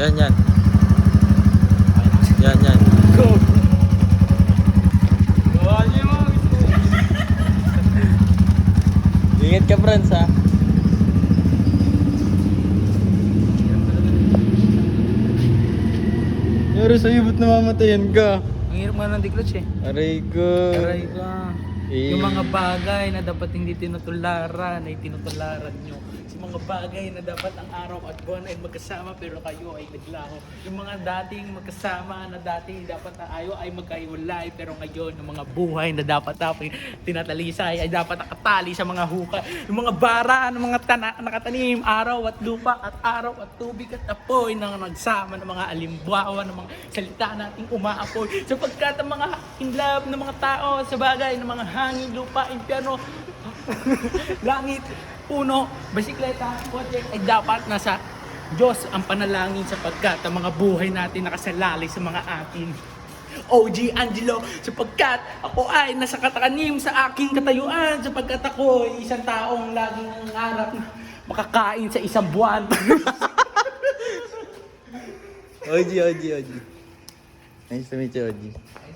Yan, yan. Yan, yan. Go! Gawa niyo mo! Ingat ka, Franz, ha? Pero sa'yo, ba't namamatayan ka? Ang hirap nga ng di-clutch eh. Aray ko. Aray ka. Eh. Yung mga bagay na dapat hindi tinutularan ay tinutularan nyo. Yung mga bagay na dapat ang araw at buwan ay magkasama pero kayo ay naglaho. Yung mga dating magkasama na dating dapat na ayo ay magkahiwalay pero ngayon yung mga buhay na dapat tinatalisay ay dapat nakatali sa mga hukay. Yung mga bara ng mga nakatanim, araw at lupa at araw at tubig at apoy na nagsama ng mga alimbawa ng mga salita nating umaapoy. Sapagkat ang mga inlove ng mga tao sa bagay ng mga hangin, lupa, impyerno, langit, puno, bisikleta, kotse ay dapat nasa Diyos ang panalangin sapagkat ang mga buhay natin nakasalalay sa mga atin. OG Angelo, sapagkat ako ay nasa katakanim sa aking katayuan, sapagkat ako ay isang taong laging nangangarap na makakain sa isang buwan. OG. Nice to meet you, OG.